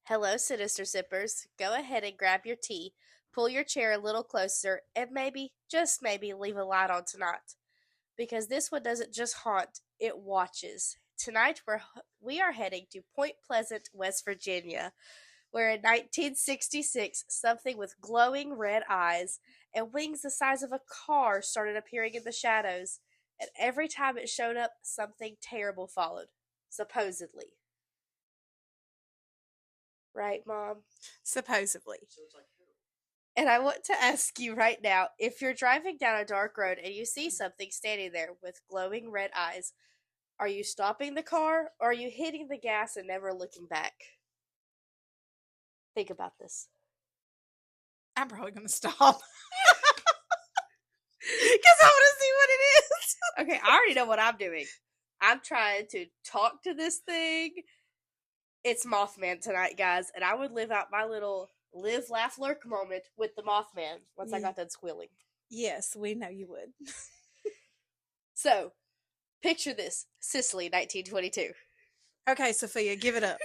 Hello, Sinister Sippers. Go ahead and grab your tea, pull your chair a little closer, and maybe, just maybe, leave a light on tonight. Because this one doesn't just haunt, it watches. Tonight we are heading to Point Pleasant, West Virginia, where in 1966 something with glowing red eyes and wings the size of a car started appearing in the shadows, and every time it showed up, something terrible followed. Supposedly. Right, Mom? Supposedly. And I want to ask you right now, if you're driving down a dark road and you see something standing there with glowing red eyes, are you stopping the car or are you hitting the gas and never looking back? Think about this. I'm probably going to stop. Because I want to see what it is. Okay, I already know what I'm doing. I'm trying to talk to this thing. It's Mothman tonight, guys, and I would live out my little live, laugh, lurk moment with the Mothman once I got done squealing. Yes, we know you would. So, picture this Sicily, 1922. Okay, Sophia, give it up.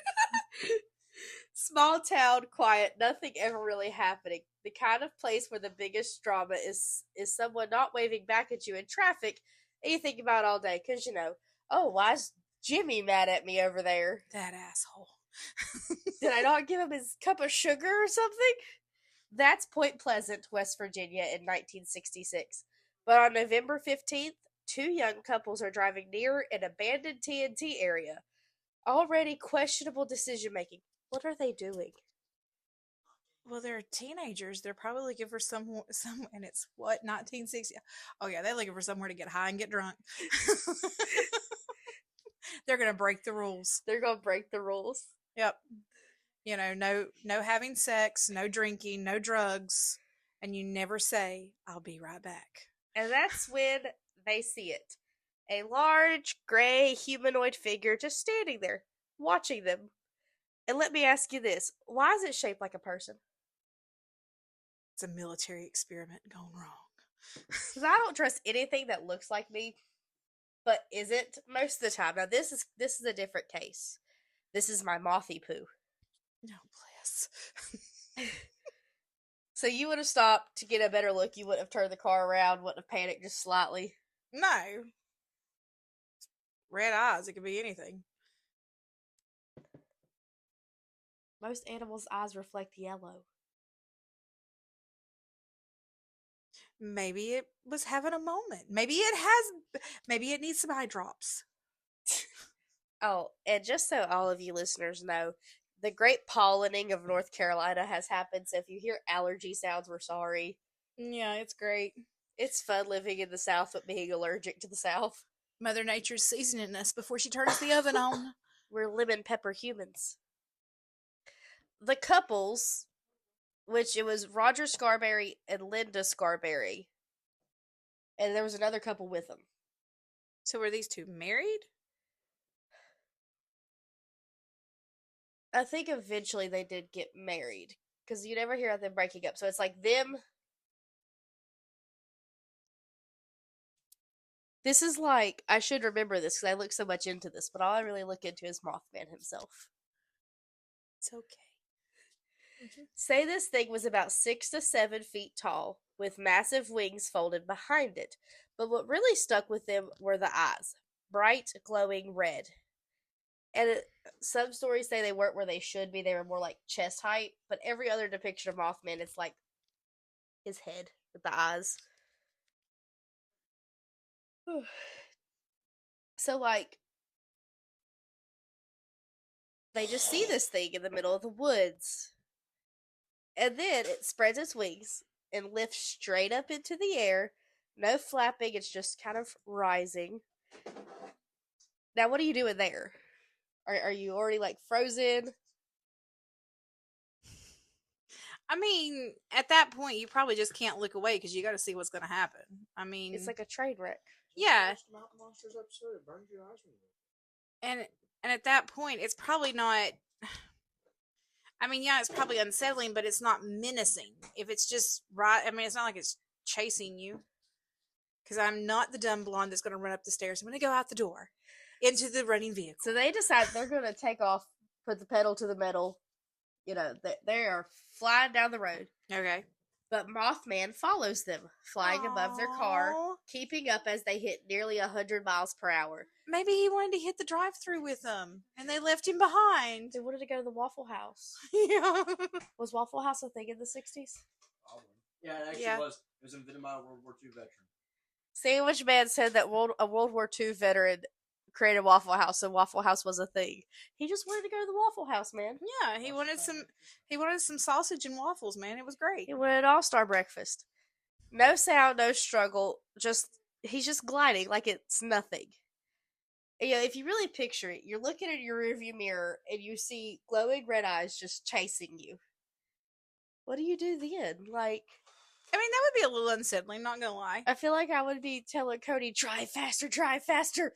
Small town, quiet, nothing ever really happening. The kind of place where the biggest drama is someone not waving back at you in traffic and you think about all day. Because, oh, why's Jimmy mad at me over there? That asshole. Did I not give him his cup of sugar or something? That's Point Pleasant, West Virginia in 1966. But on November 15th, two young couples are driving near an abandoned TNT area. Already questionable decision making. What are they doing? Well, they're teenagers. They're probably looking for and it's what, 1960? Oh, yeah, they're looking for somewhere to get high and get drunk. They're going to break the rules. They're going to break the rules. Yep. No having sex, no drinking, no drugs, and you never say, I'll be right back. And that's when they see it. A large, gray, humanoid figure just standing there, watching them. And let me ask you this. Why is it shaped like a person? It's a military experiment gone wrong. Because I don't trust anything that looks like me, but isn't most of the time. Now, this is a different case. This is my mothy poo. No, bless. So you would have stopped to get a better look. You wouldn't have turned the car around, wouldn't have panicked just slightly. No. Red eyes, it could be anything. Most animals' eyes reflect yellow. Maybe it was having a moment. Maybe it needs some eye drops. Oh, and just so all of you listeners know, the great pollinating of North Carolina has happened, so if you hear allergy sounds, we're sorry. Yeah, it's great. It's fun living in the South but being allergic to the South. Mother Nature's seasoning us before she turns the oven on. We're lemon pepper humans. The couples, which it was Roger Scarberry and Linda Scarberry, and there was another couple with them. So were these two married? I think eventually they did get married, because you never hear of them breaking up. So it's like them. This is like, I should remember this because I look so much into this, but all I really look into is Mothman himself. It's okay. Say this thing was about 6 to 7 feet tall, with massive wings folded behind it. But what really stuck with them were the eyes, bright, glowing red. And some stories say they weren't where they should be, they were more like chest height, but every other depiction of Mothman, it's like his head with the eyes. So, like, they just see this thing in the middle of the woods. And then it spreads its wings and lifts straight up into the air. No flapping, it's just kind of rising. Now, what are you doing there? Are you already, like, frozen? I mean, at that point, you probably just can't look away because you got to see what's going to happen. I mean, It's like a train wreck. Yeah. Monsters episode. It burns your eyes when you and at that point, it's probably not. I mean, yeah, it's probably unsettling, but it's not menacing. If it's just right, I mean, it's not like it's chasing you. Because I'm not the dumb blonde that's going to run up the stairs. I'm going to go out the door into the running vehicle. So they decide they're going to take off, put the pedal to the metal, They are flying down the road. Okay. But Mothman follows them, flying above their car, Aw. keeping up as they hit nearly 100 miles per hour. Maybe he wanted to hit the drive-through with them, and they left him behind. They wanted to go to the Waffle House. Yeah. Was Waffle House a thing in the 60s? Probably. Yeah, it actually Yeah. was. It was invented by a World War II veteran. Sandwich Man said that a World War II veteran created Waffle House, so Waffle House was a thing. He just wanted to go to the Waffle House, man. Yeah, he wanted some sausage and waffles, man. It was great. He wanted an all-star breakfast. No sound, no struggle. He's just gliding like it's nothing. If you really picture it, you're looking at your rearview mirror and you see glowing red eyes just chasing you. What do you do then? Like, I mean, that would be a little unsettling, not gonna lie. I feel like I would be telling Cody, drive faster, drive faster.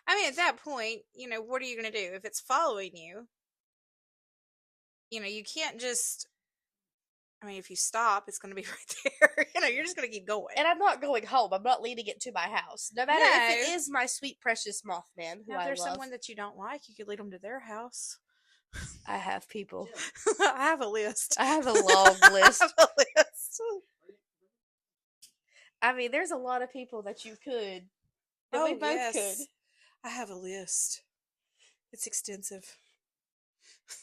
I mean, at that point, what are you gonna do? If it's following you, you can't just. I mean, if you stop, it's gonna be right there. You're just gonna keep going. And I'm not going home. I'm not leading it to my house. No matter if it is my sweet, precious Mothman, who Now, if I there's love. someone that you don't like, you could lead them to their house. I have people. I have a list. I have a long list. I have a list. I mean, there's a lot of people that you could. That we both could. I have a list. It's extensive.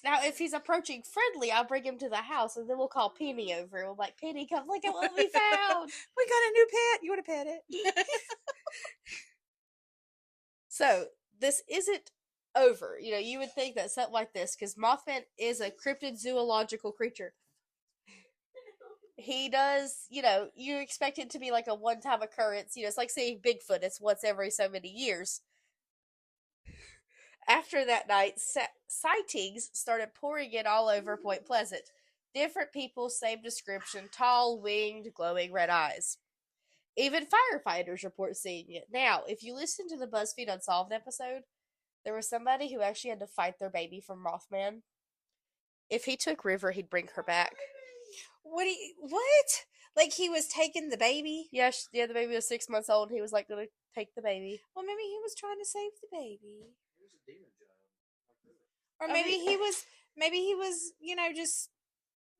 Now, if he's approaching friendly, I'll bring him to the house, and then we'll call Penny over. We'll be like, Penny, come look at what we found. We got a new pet. You want to pet it? So, this isn't over. You would think that something like this, because Mothman is a cryptid zoological creature. He does, you expect it to be like a one-time occurrence. It's like seeing Bigfoot. It's once every so many years. After that night, sightings started pouring in all over Point Pleasant. Different people, same description, tall, winged, glowing red eyes. Even firefighters report seeing it. Now, if you listen to the BuzzFeed Unsolved episode, there was somebody who actually had to fight their baby from Mothman. If he took River, he'd bring her back. What? Like he was taking the baby? Yeah, the baby was 6 months old. And he was like going to take the baby. Well, maybe he was trying to save the baby. He was a demon child. Or maybe he was, just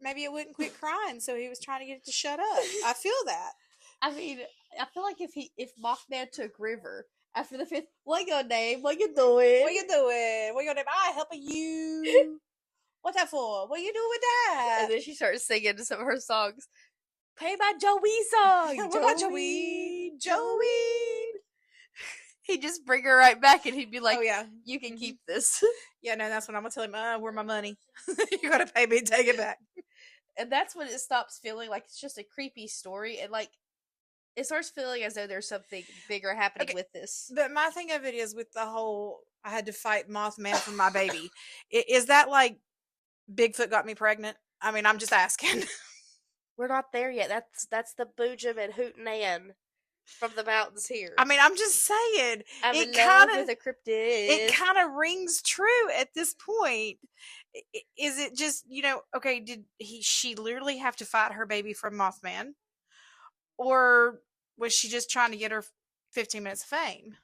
maybe it wouldn't quit crying, so he was trying to get it to shut up. I feel that. I mean, I feel like if Mothman took River after the 5th, what your name? What you doing? What you doing? What your name? I helping you. What that for? What you doing with that? And then she starts singing some of her songs. Play my Joey song. What about Joey? He'd just bring her right back, and he'd be like, "Oh yeah, you can keep this." Yeah, no, that's when I'm gonna tell him, where my money? You gotta pay me, take it back. And that's when it stops feeling like it's just a creepy story, and like it starts feeling as though there's something bigger happening with this. But my thing of it is with the whole, I had to fight Mothman for my baby. Is that like Bigfoot got me pregnant? I mean, I'm just asking. We're not there yet. That's the Boojum and Hootenann from the mountains here. I mean, I'm just saying. I'm in love with a cryptid. It kind of rings true at this point. Is it just, okay, did she literally have to fight her baby from Mothman? Or was she just trying to get her 15 minutes of fame?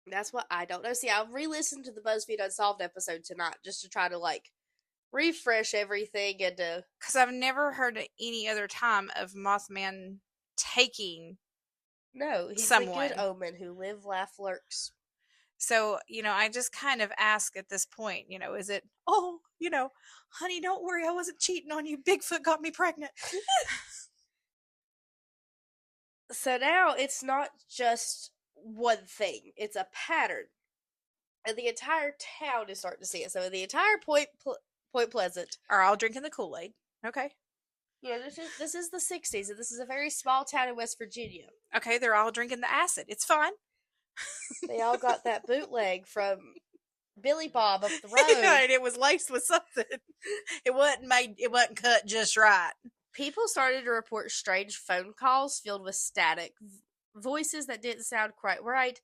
That's what I don't know. See, I'll re-listen to the BuzzFeed Unsolved episode tonight just to try to refresh everything and to. Because I've never heard any other time of Mothman taking. No, he's someone. a good omen who live, laugh, lurks. So, I just kind of ask at this point, is it, honey, don't worry, I wasn't cheating on you. Bigfoot got me pregnant. So now it's not just one thing, it's a pattern. And the entire town is starting to see it. So the entire Point Pleasant are all drinking the Kool-Aid. Okay. This is the 60s, and this is a very small town in West Virginia. Okay, they're all drinking the acid. It's fine. They all got that bootleg from Billy Bob up the road. Yeah, and it was laced with something. It wasn't cut just right. People started to report strange phone calls filled with static, voices that didn't sound quite right,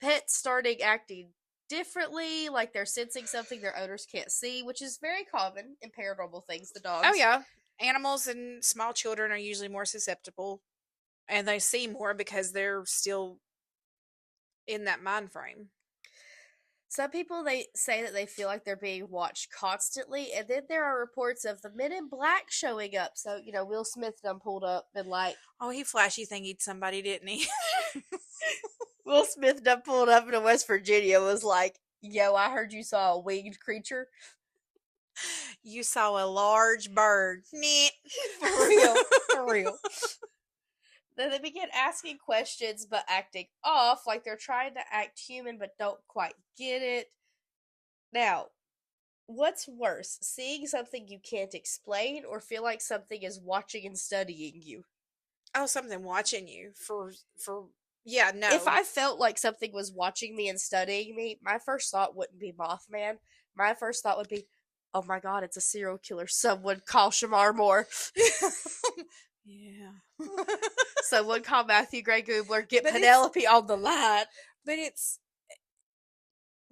pets starting acting differently, like they're sensing something their owners can't see, which is very common in paranormal things, the dogs. Oh, yeah. Animals and small children are usually more susceptible, and they see more because they're still in that mind frame. Some people they say that they feel like they're being watched constantly, and then there are reports of the Men in Black showing up. So Will Smith done pulled up and like Oh, he flashy thingied somebody, didn't he? Will Smith done pulled up in West Virginia was like, "Yo, I heard you saw a winged creature." You saw a large bird. Neat. For real, for real. Then they begin asking questions but acting off, like they're trying to act human but don't quite get it. Now, what's worse, seeing something you can't explain or feel like something is watching and studying you? Oh, something watching you for yeah, no. If I felt like something was watching me and studying me, my first thought wouldn't be Mothman. My first thought would be, oh my god, it's a serial killer. Someone call Shamar Moore. Yeah. Someone call Matthew Gray Goobler. Get But Penelope on the line. But it's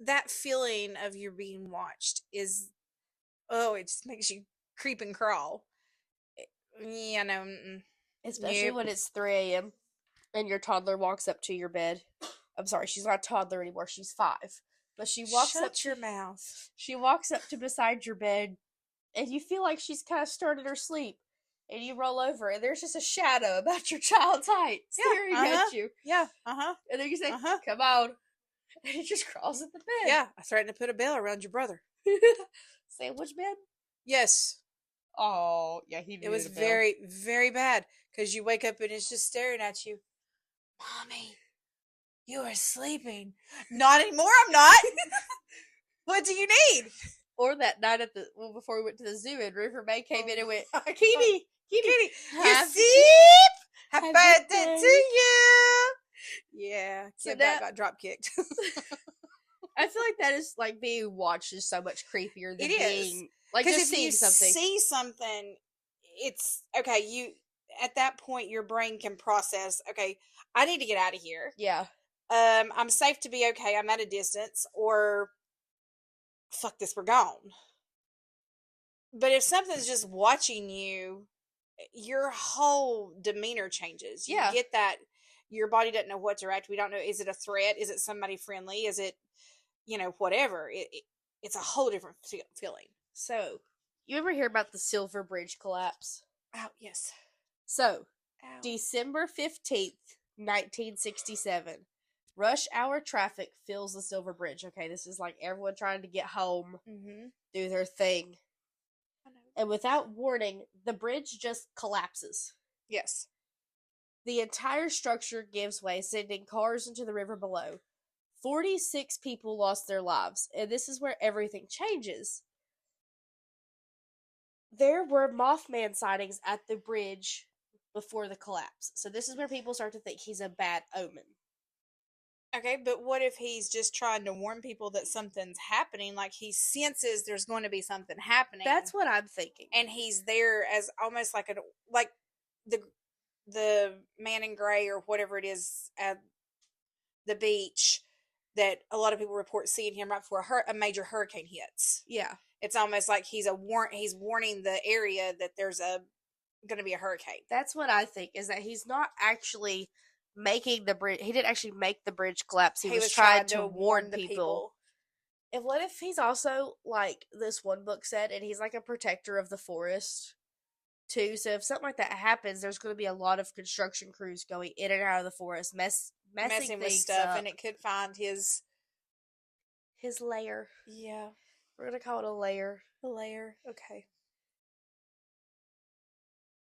that feeling of you're being watched is, oh, it just makes you creep and crawl. Yeah, no. Especially Nope. when it's 3 a.m. and your toddler walks up to your bed. I'm sorry, she's not a toddler anymore. She's 5. But she walks Shut up your mouth. She walks up to beside your bed, and you feel like she's kind of stirred in her sleep. And you roll over, and there's just a shadow about your child's height staring at you. Yeah, And then you say, Uh-huh. come on. And he just crawls at the bed. Yeah, I threatened to put a bell around your brother. Sandwich bed? Yes. Oh, yeah, he It was needed a bell. very, very bad because you wake up and it's just staring at you. Mommy, you are sleeping. Not anymore, I'm not. What do you need? Or that night before we went to the zoo, and River May came in and went, Kitty, Kitty, you Happy- sleep? Happy Happy birthday birthday. to you. Yeah, So kid that- got drop kicked. I feel like that is like being watched is so much creepier than It is. being like Because just if you seeing something. see something, it's okay. You at that point, your brain can process. Okay, I need to get out of here. Yeah. I'm safe to be okay. I'm at a distance, or fuck this, we're gone. But if something's just watching you, your whole demeanor changes. You Yeah. get that your body doesn't know what to react. We don't know. Is it a threat? Is it somebody friendly? Is it, whatever? It's a whole different feeling. So, you ever hear about the Silver Bridge collapse? Oh, yes. So, Ow. December 15th, 1967. Rush hour traffic fills the Silver Bridge. Okay, this is like everyone trying to get home, Mm-hmm. do their thing. I know. And without warning, the bridge just collapses. Yes. The entire structure gives way, sending cars into the river below. 46 people lost their lives, and this is where everything changes. There were Mothman sightings at the bridge before the collapse. So this is where people start to think he's a bad omen. Okay, but what if he's just trying to warn people that something's happening? Like he senses there's going to be something happening. That's what I'm thinking. And he's there as almost like the man in gray or whatever it is at the beach that a lot of people report seeing him right before a major hurricane hits. Yeah. It's almost like he's warning the area that there's going to be a hurricane. That's what I think, is that he's not actually making the bridge. He didn't actually make the bridge collapse. He was trying to warn the people. And what if he's also, like this one book said, and he's like a protector of the forest, too? So if something like that happens, there's going to be a lot of construction crews going in and out of the forest, messing with things stuff, up. and it could find his lair. Yeah, We're going to call it a lair. a layer. Okay,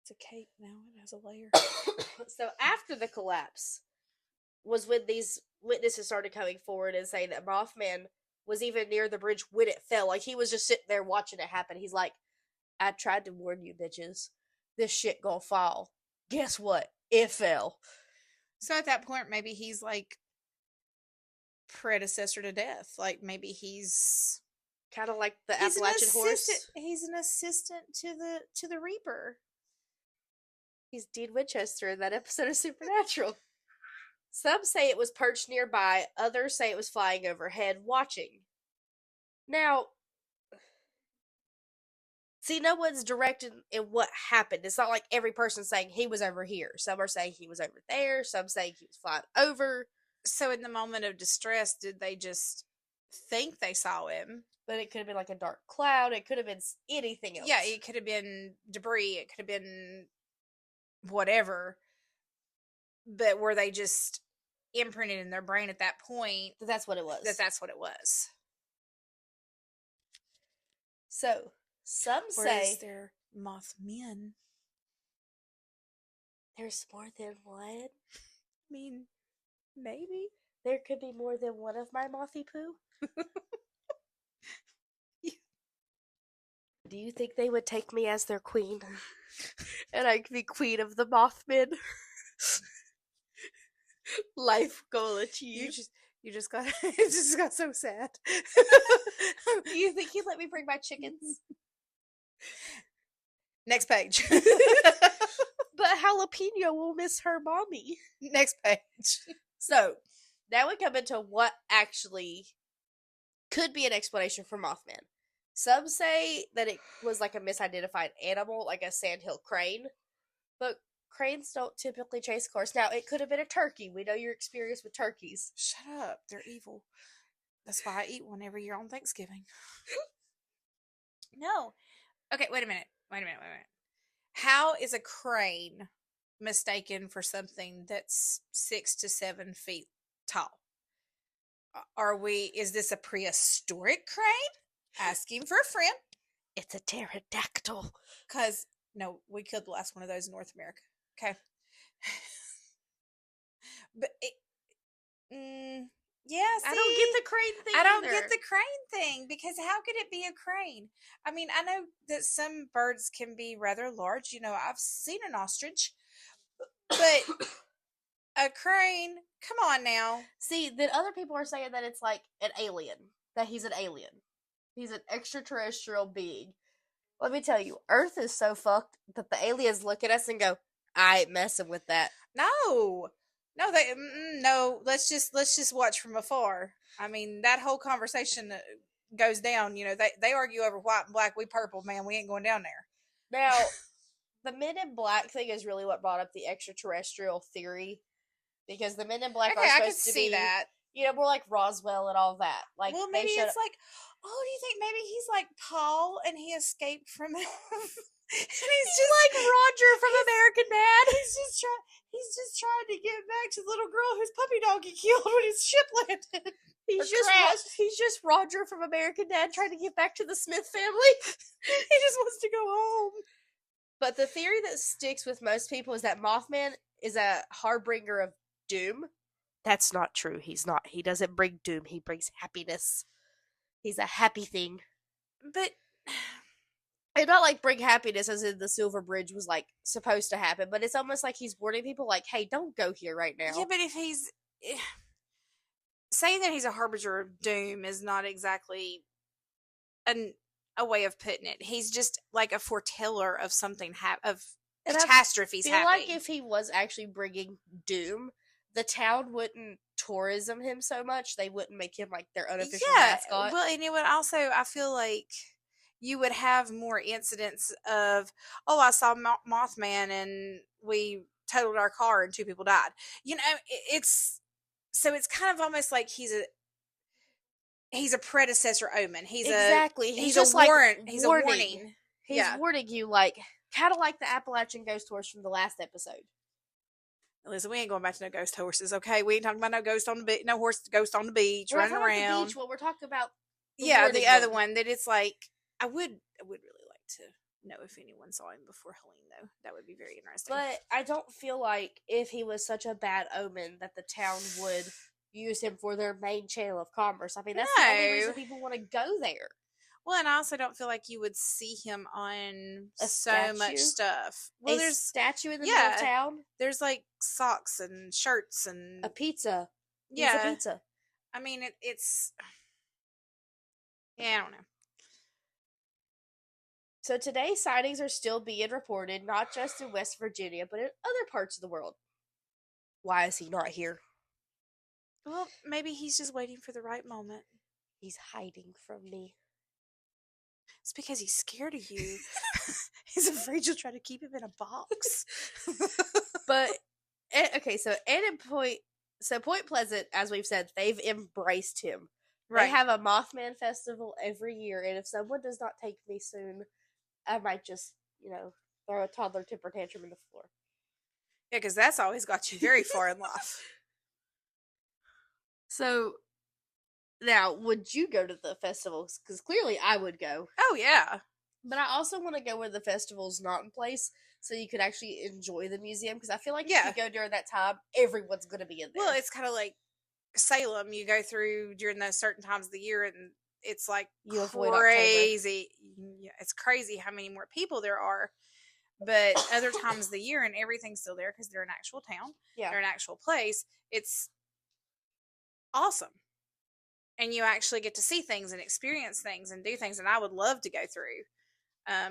it's a cape now. It has a layer. So after the collapse was when these witnesses started coming forward and saying that Mothman was even near the bridge when it fell. Like, he was just sitting there watching it happen. He's like, I tried to warn you, bitches. This shit gonna fall. Guess what? It fell. So at that point, maybe he's like predecessor to death. Like maybe he's Kind of like the he's Appalachian horse. He's an assistant to the Reaper. He's Dean Winchester in that episode of Supernatural. Some say it was perched nearby, others say it was flying overhead, watching. Now, see, no one's directed in what happened. It's not like every person saying he was over here. Some are saying he was over there, some saying he was flying over. So in the moment of distress, did they just think they saw him. But it could have been like a dark cloud. It could have been anything else. Yeah, it could have been debris. It could have been whatever. But were they just imprinted in their brain at that point that's what it was. that's what it was? So, some Or say is there Mothman? there's more than one. I mean, maybe. There could be more than one of my mothy poo. Do you think they would take me as their queen? And I could be queen of the Mothman? Life goal achieved. You just got it just got so sad. Do you think he'd let me bring my chickens? Next page. But Jalapeno will miss her mommy. Next page. So, now we come into what actually could be an explanation for Mothman. Some say that it was like a misidentified animal, like a sandhill crane. But cranes don't typically chase cars. Now, it could have been a turkey. We know your experience with turkeys. Shut up. They're evil. That's why I eat one every year on Thanksgiving. No. Okay, wait a minute. How is a crane mistaken for something that's 6 to 7 feet tall? Is this a prehistoric crane? Asking for a friend. It's a pterodactyl. Because, no, we killed the last one of those in North America. Okay. But, yeah, see, I don't get the crane thing I don't either. get the crane thing, because how could it be a crane? I mean, I know that some birds can be rather large. You know, I've seen an ostrich. But a crane, come on now. See, then other people are saying that it's like an alien. That he's an alien. He's an extraterrestrial being. Let me tell you, Earth is so fucked that the aliens look at us and go, I ain't messing with that. No, let's just watch from afar. I mean, that whole conversation goes down. You know, they argue over white and black. We purple, man. We ain't going down there. Now, the Men in Black thing is really what brought up the extraterrestrial theory. Because the Men in Black are supposed to be, that. You know, more like Roswell and all that. Like, Well, maybe it's like, oh, do you think maybe he's like Paul and he escaped from and he's just like Roger from American Dad. He's just trying to get back to the little girl whose puppy dog he killed when his ship landed. He's just Roger from American Dad trying to get back to the Smith family. He just wants to go home. But the theory that sticks with most people is that Mothman is a harbinger of doom. That's not true. He's not. He doesn't bring doom. He brings happiness. He's a happy thing. But and not like bring happiness as in the Silver Bridge was like supposed to happen, but it's almost like he's warning people like, hey, don't go here right now. Yeah, but if he's saying that he's a harbinger of doom is not exactly a way of putting it. He's just like a foreteller of something of catastrophes happening. I feel happening. like if he was actually bringing doom, the town wouldn't tourism him so much. They wouldn't make him like their unofficial mascot. Well, and it would also, I feel like you would have more incidents of, oh, I saw Mothman and we totaled our car and 2 people died. You know, it's kind of almost like he's a predecessor omen. He's just a warning. He's a warning. He's warning you, like kind of like the Appalachian ghost horse from the last episode. Listen, we ain't going back to no ghost horses, okay? We ain't talking about no ghost on the beach, no ghost on the beach running around. The beach, we're talking about the other one that it's like I would really like to know if anyone saw him before Helene, though. That would be very interesting. But I don't feel like if he was such a bad omen that the town would use him for their main channel of commerce. I mean, that's the only reason people want to go there. Well, and I also don't feel like you would see him on so much stuff. Well, there's a statue in the middle of town. There's like socks and shirts and a pizza. Yeah, a pizza. I mean, it's I don't know. So today, sightings are still being reported, not just in West Virginia, but in other parts of the world. Why is he not here? Well, maybe he's just waiting for the right moment. He's hiding from me. It's because he's scared of you. He's afraid you'll try to keep him in a box. But, okay, so Point Pleasant, as we've said, they've embraced him. They Right. have a Mothman festival every year, and if someone does not take me soon, I might just, throw a toddler temper tantrum in the floor. Yeah, because that's always got you very far in life. So, now, would you go to the festivals? Because clearly I would go. Oh, yeah. But I also want to go where the festival's not in place, so you could actually enjoy the museum. Because I feel like if Yeah. you go during that time, everyone's going to be in there. Well, it's kind of like Salem. You go through during those certain times of the year, and it's like You avoid October. crazy. Yeah, it's crazy how many more people there are. But other times of the year, and everything's still there because they're an actual town. Yeah. They're an actual place. It's awesome. And you actually get to see things and experience things and do things. And I would love to go through. I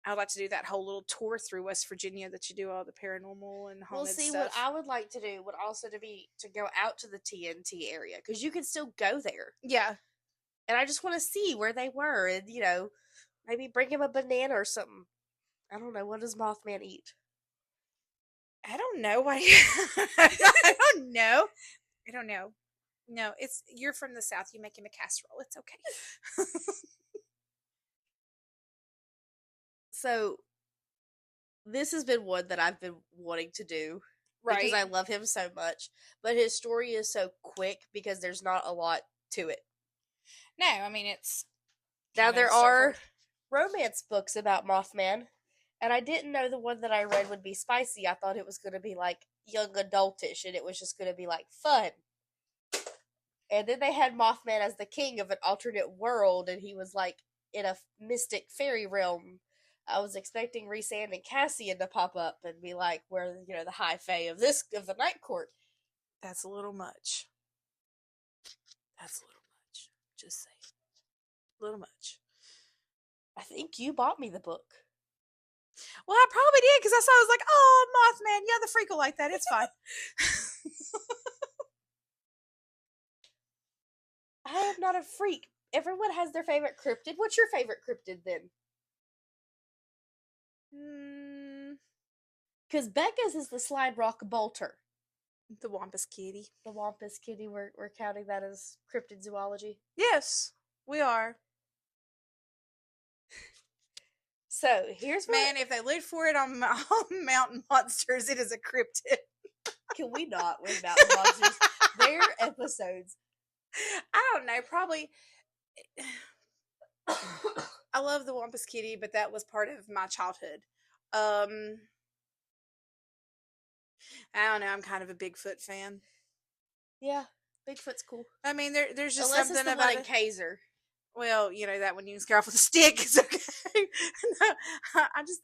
would like to do that whole little tour through West Virginia that you do all the paranormal and haunted see, stuff. what I would like to do would also to go out to the TNT area, because you can still go there. Yeah. And I just want to see where they were, and maybe bring him a banana or something. I don't know. What does Mothman eat? I don't know why. I don't know. I don't know. No, you're from the South. You make him a casserole. It's okay. So, this has been one that I've been wanting to do. Right. Because I love him so much. But his story is so quick because there's not a lot to it. No, I mean, it's... Now, there are romance books about Mothman. And I didn't know the one that I read would be spicy. I thought it was going to be, like, young adultish. And it was just going to be, like, fun. And then they had Mothman as the king of an alternate world. And he was, like, in a mystic fairy realm. I was expecting Rhysand and Cassian to pop up and be like, we're, the high fae of the night court. That's a little much. That's a little much. Just saying. A little much. I think you bought me the book. Well, I probably did, because I saw, I was like, oh, Mothman, yeah, the freak will like that. It's fine. I am not a freak. Everyone has their favorite cryptid. What's your favorite cryptid, then? Because Becca's is the slide rock bolter. The Wampus Kitty. The Wampus Kitty, we're counting that as cryptid zoology. Yes, we are. So, here's what... Man, if they look for it on Mountain Monsters, it is a cryptid. Can we not with Mountain Monsters? Their episodes... I don't know, probably... I love the Wampus Kitty, but that was part of my childhood. I don't know, I'm kind of a Bigfoot fan. Yeah, Bigfoot's cool. I mean, there's just Unless something it's the about one in Kaiser. Well, that when you can scare off with a stick is okay. No,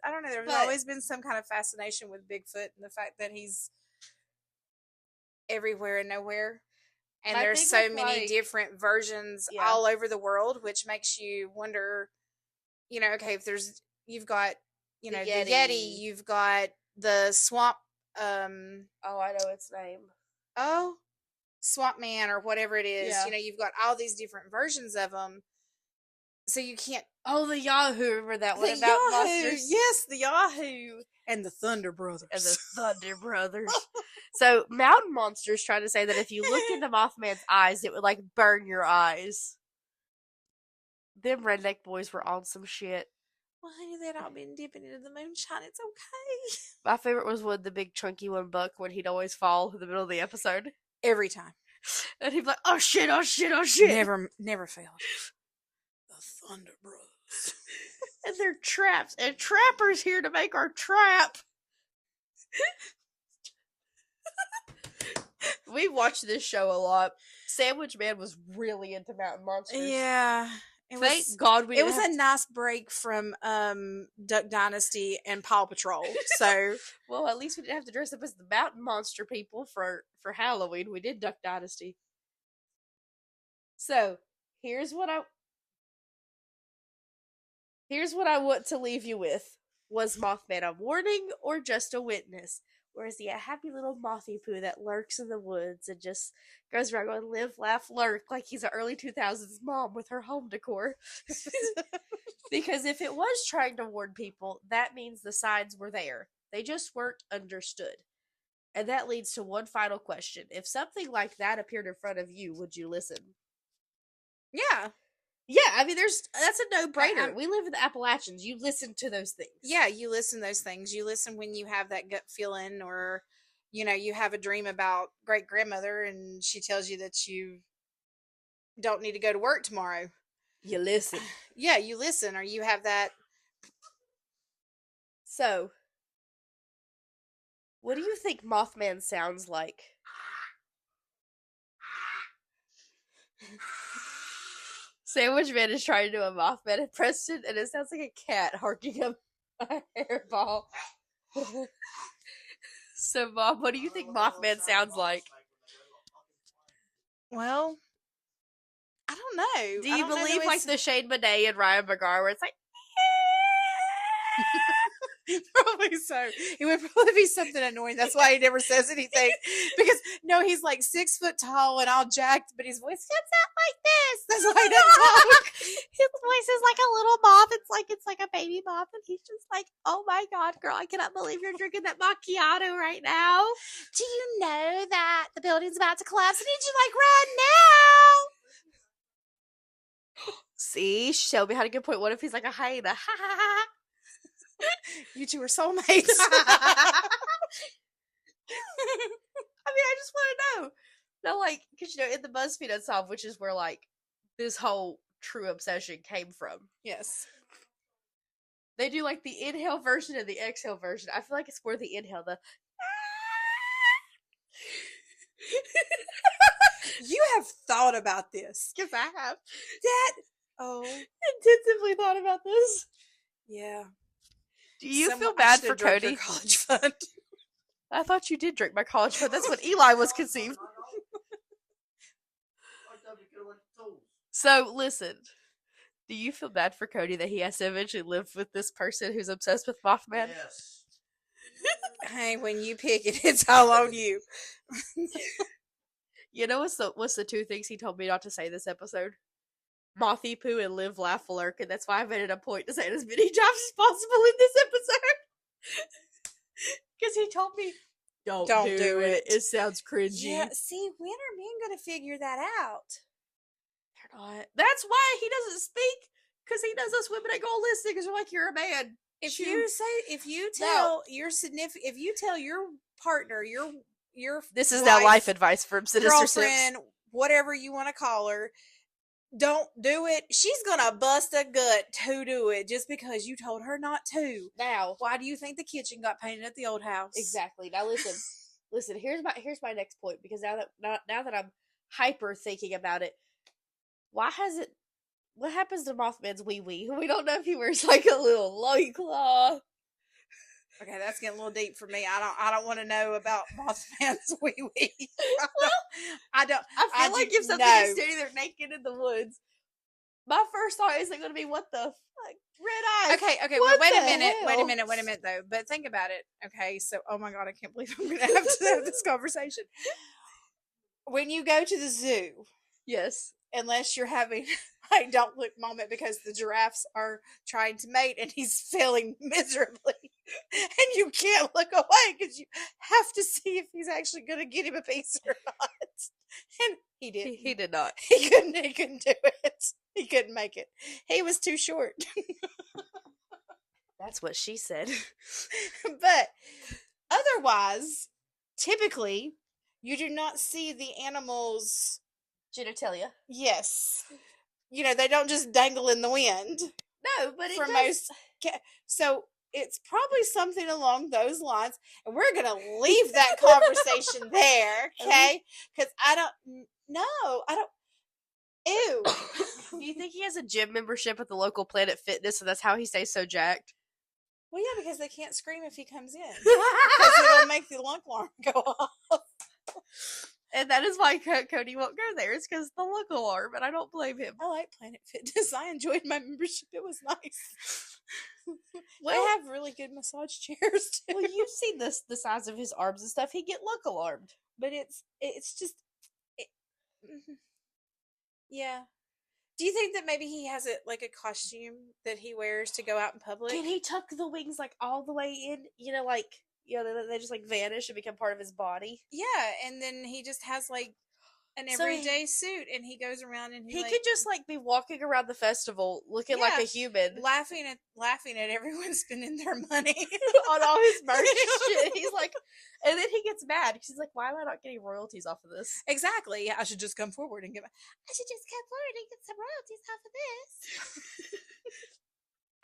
I don't know. There's always been some kind of fascination with Bigfoot and the fact that he's everywhere and nowhere. And there's so many different versions all over the world, which makes you wonder, okay, if you've got, the Yeti, you've got the swamp, oh, I know its name. Oh, Swamp Man or whatever it is. Yeah. You've got all these different versions of them. So you can't... Oh, the Yahoo! Remember that one about monsters? Yes, the Yahoo! And the Thunder Brothers. And the Thunder Brothers. So, Mountain Monsters trying to say that if you looked into Mothman's eyes, it would, like, burn your eyes. Them redneck boys were on some shit. Well, honey, they'd all been dipping into the moonshine. It's okay. My favorite was when the big chunky one Buck, when he'd always fall in the middle of the episode. Every time. And he'd be like, oh shit, oh shit, oh shit. Never failed. The Thunder Brothers. And they're traps. And Trapper's here to make our trap. We watched this show a lot. Sandwich Man was really into Mountain Monsters. Yeah. Thank God it was a nice break from Duck Dynasty and Paw Patrol. So well, at least we didn't have to dress up as the Mountain Monster people for Halloween. We did Duck Dynasty. So here's what I want to leave you with. Was Mothman a warning or just a witness? Or is he a happy little mothy poo that lurks in the woods and just goes around going live, laugh, lurk like he's an early 2000s mom with her home decor? Because if it was trying to warn people, that means the signs were there. They just weren't understood. And that leads to one final question. If something like that appeared in front of you, would you listen? Yeah. Yeah, I mean, that's a no-brainer. I'm- We live in the Appalachians. You listen to those things. Yeah, you listen to those things. You listen when you have that gut feeling, or you have a dream about great grandmother and she tells you that you don't need to go to work tomorrow. You listen. Yeah, you listen, or you have that. So, what do you think Mothman sounds like? Sandwich Man is trying to do a Mothman impression, and it sounds like a cat harking up a hairball. So, Mom, what do you think Mothman sounds like? Well, I don't know. Do I you don't know believe that like it's- the Shane Binet and Ryan McGar, where it's like, Probably so. It would probably be something annoying. That's why he never says anything. Because no, he's like 6 foot tall and all jacked, but his voice comes out like this. That's why he doesn't talk. his voice is like a little moth. It's like a baby moth, and he's just like, "Oh my god, girl, I cannot believe you're drinking that macchiato right now. Do you know that the building's about to collapse? I need you like right now. See, Shelby had a good point. What if he's like a hyena? You two are soulmates. I mean, I just want to know. No, like, because in the BuzzFeed Unsolved, which is where like this whole true obsession came from. Yes. They do like the inhale version and the exhale version. I feel like it's more the inhale. You have thought about this. Because I have Intensively thought about this. Yeah. Do you Someone- feel I bad should for have drunk Cody? your college fund. I thought you did drink my college fund. That's when Eli was conceived. So listen, do you feel bad for Cody that he has to eventually live with this person who's obsessed with Mothman? Yes. Hey, when you pick it, it's all on you. You know what's the two things he told me not to say this episode? Mothy poo and live, laugh, lurk, and that's why I made it a point to say it as many times as possible in this episode. Because he told me, don't do it. It sounds cringy. Yeah, see, when are men going to figure that out? They're not. That's why he doesn't speak. Because he knows us women ain't gonna listen. Because we're like, you're a man. If Shoot. you tell your significant, if you tell your partner, your This is now wife, life advice from Sinister Sips. girlfriend, whatever you want to call her, don't do it. She's gonna bust a gut to do it just because you told her not to. Now, Why do you think the kitchen got painted at the old house? exactly. Now listen. Here's my next point. Because now that I'm hyper thinking about it, why has it? What happens to Mothman's wee wee? We don't know if he wears like a little loincloth. Okay, that's getting a little deep for me. I don't want to know about Mothman's wee wee. I don't. I feel like if something is standing there naked in the woods, my first thought isn't going to be what the fuck, red eyes. Okay. What Wait a the minute. hell? Wait a minute though. But think about it. Okay, so oh my god, I can't believe I'm going to have this conversation. When you go to the zoo, Yes. unless you're having a don't look moment because the giraffes are trying to mate and he's failing miserably, and you can't look away because you have to see if he's actually going to get him a piece or not. And he did. He did not. He couldn't do it. He couldn't make it. He was too short. That's what she said. But otherwise, typically, you do not see the animals. Genitalia. Yes. They don't just dangle in the wind. No, but it For does. most. So it's probably something along those lines. And we're going to leave that conversation there, okay? Because I don't know. Ew. Do you think he has a gym membership at the local Planet Fitness and that's how he stays so jacked? Well, yeah, because they can't scream if he comes in. Because it'll make the alarm go off. And that is why Cody won't go there. It's because the look alarm, and I don't blame him. I like Planet Fitness. I enjoyed my membership. It was nice. Well, they have really good massage chairs too. well, you've seen the size of his arms and stuff. He'd get look alarmed. But it's just, yeah. Do you think that maybe he has like a costume that he wears to go out in public? Can he tuck the wings like all the way in? They just like vanish and become part of his body. Yeah, and then he just has like an So everyday suit, and he goes around and he like, could just like be walking around the festival looking like Yeah. a human laughing at everyone spending their money. on all his merch shit. He's like, and then he gets mad because he's like, "Why am I not getting royalties off of this?" Exactly. I should just come forward and I should just come forward and get some royalties off of this.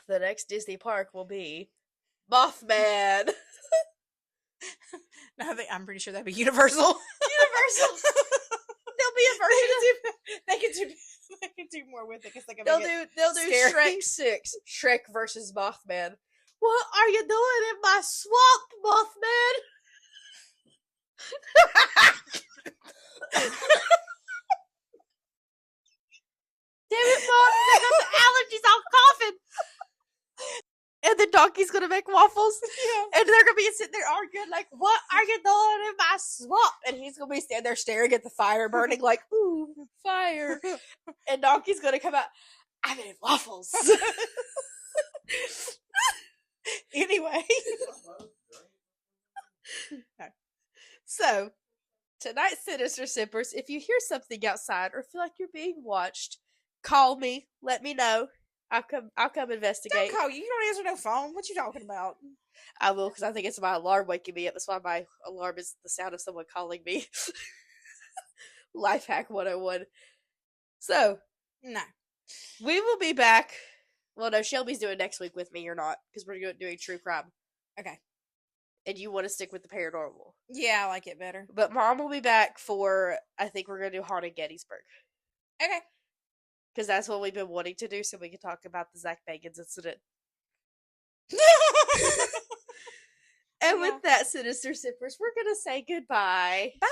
The next Disney park will be Mothman. No, I'm pretty sure that'd be Universal. Universal. There'll be a version. They can do more with it because they can They'll make it do scary. Shrek 6. Shrek versus Mothman. What are you doing in my swamp, Mothman? Damn it, Mom! I got the allergies. I'm coughing. And the donkey's gonna make waffles. Yeah. And they're gonna be sitting there arguing, like, what are you doing in my swamp? And he's gonna be standing there staring at the fire burning, like, ooh, fire. And donkey's gonna come out, I made waffles. Anyway. So, tonight, Sinister Sippers, if you hear something outside or feel like you're being watched, call me. Let me know. I'll come investigate. Don't call you. You don't answer no phone. What you talking about? I will, because I think it's my alarm waking me up. That's why my alarm is the sound of someone calling me. Life hack 101. So, No. we will be back. Well, no, Shelby's doing next week with me or not, because we're doing true crime. Okay. And you want to stick with the paranormal. Yeah, I like it better. But Mom will be back for, I think we're going to do Haunted Gettysburg. Okay. Because that's what we've been wanting to do, so we can talk about the Zach Bagans incident. And with that, Sinister Sippers, we're going to say goodbye. Bye.